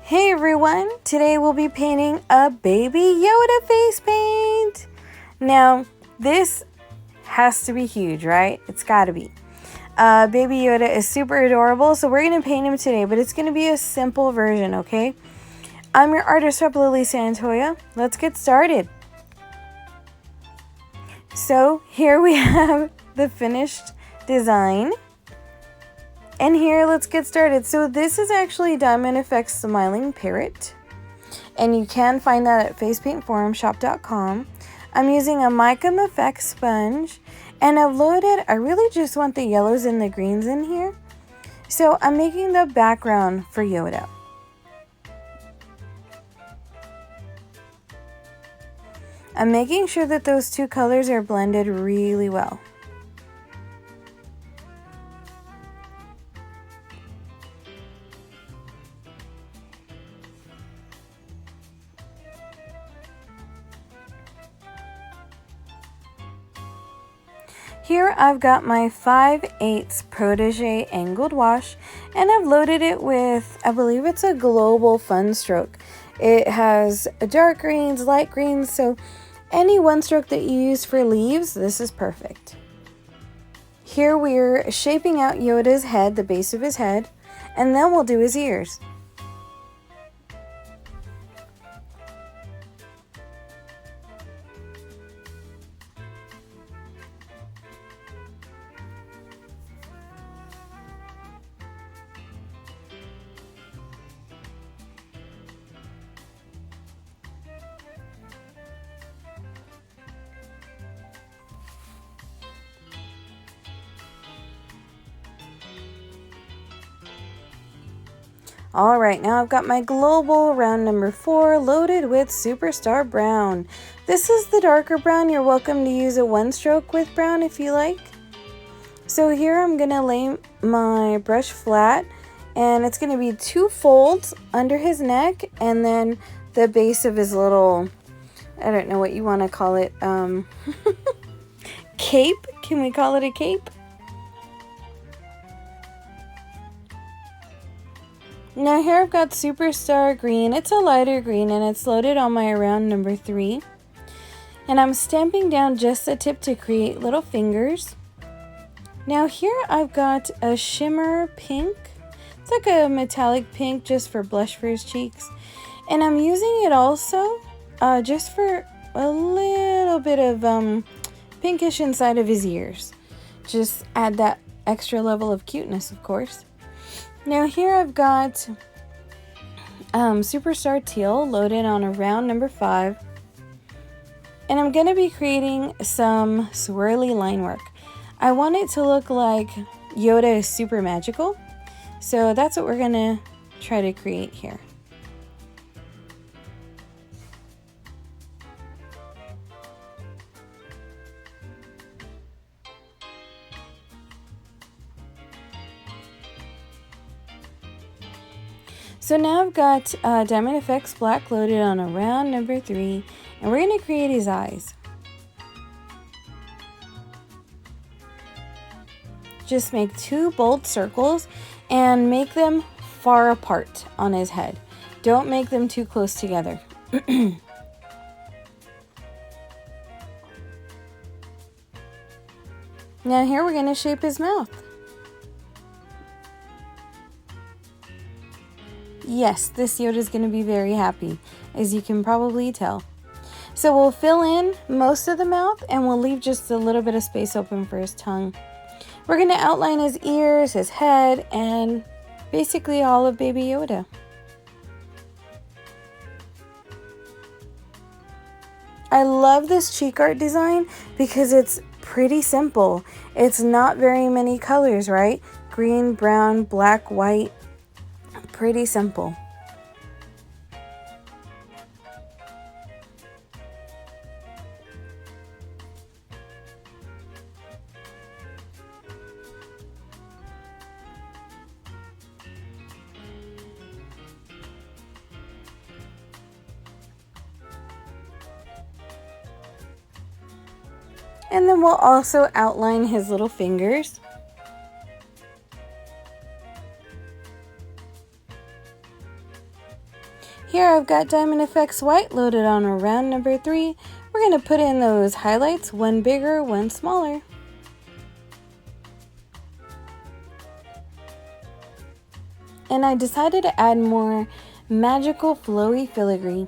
Hey everyone, today we'll be painting a baby Yoda face paint. Now, this has to be huge, right? It's gotta be. Baby Yoda is super adorable, so we're gonna paint him today, but it's gonna be a simple version, okay? I'm your artist rep, Lily Santoya. Let's get started. So here we have the finished design. And here, let's get started. So this is actually Diamond Effects Smiling Parrot. And you can find that at facepaintforumshop.com. I'm using a mica effects sponge. And I've loaded, I really just want the yellows and the greens in here. So I'm making the background for Yoda. I'm making sure that those two colors are blended really well. Here I've got my 5/8 Protege angled wash, and I've loaded it with, I believe it's a Global Fun Stroke. It has dark greens, light greens, so any one stroke that you use for leaves, this is perfect. Here we're shaping out Yoda's head, the base of his head, and then we'll do his ears. Alright, now I've got my Global round number 4 loaded with Superstar Brown. This is the darker brown. You're welcome to use a one stroke with brown if you like. So here I'm going to lay my brush flat, and it's going to be 2 folds under his neck and then the base of his little, I don't know what you want to call it, cape? Can we call it a cape? Now here I've got Superstar Green. It's a lighter green and it's loaded on my round number 3. And I'm stamping down just the tip to create little fingers. Now here I've got a shimmer pink. It's like a metallic pink just for blush for his cheeks. And I'm using it also just for a little bit of pinkish inside of his ears. Just add that extra level of cuteness, of course. Now here I've got Superstar Teal loaded on a round number 5. And I'm going to be creating some swirly line work. I want it to look like Yoda is super magical. So that's what we're going to try to create here. So now I've got Diamond Effects Black loaded on a round number 3, and we're going to create his eyes. Just make 2 bold circles and make them far apart on his head. Don't make them too close together. Now here we're going to shape his mouth. Yes, this Yoda is going to be very happy, as you can probably tell. So we'll fill in most of the mouth and we'll leave just a little bit of space open for his tongue. We're going to outline his ears, his head, and basically all of Baby Yoda. I love this cheek art design because it's pretty simple. It's not very many colors, right? Green, brown, black, white. Pretty simple. And then we'll also outline his little fingers. Here I've got Diamond FX White loaded on around number 3. We're going to put in those highlights, one bigger, one smaller. And I decided to add more magical flowy filigree.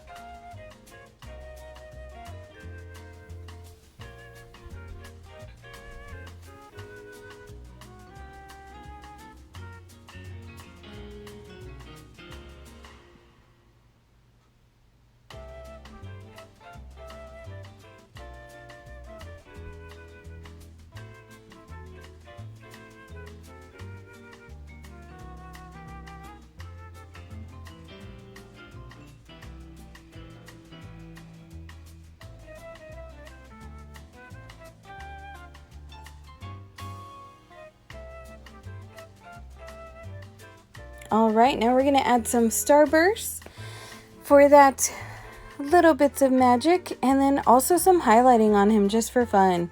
Alright, now we're going to add some starbursts for that little bits of magic, and then also some highlighting on him just for fun.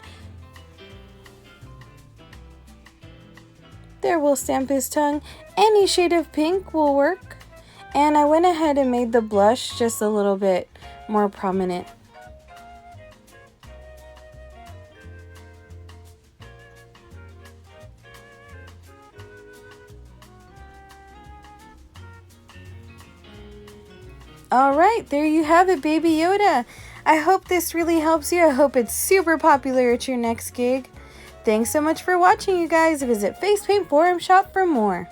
There, we'll stamp his tongue. Any shade of pink will work. And I went ahead and made the blush just a little bit more prominent. Alright, there you have it, Baby Yoda. I hope this really helps you. I hope it's super popular at your next gig. Thanks so much for watching, you guys. Visit Face Paint Forum Shop for more.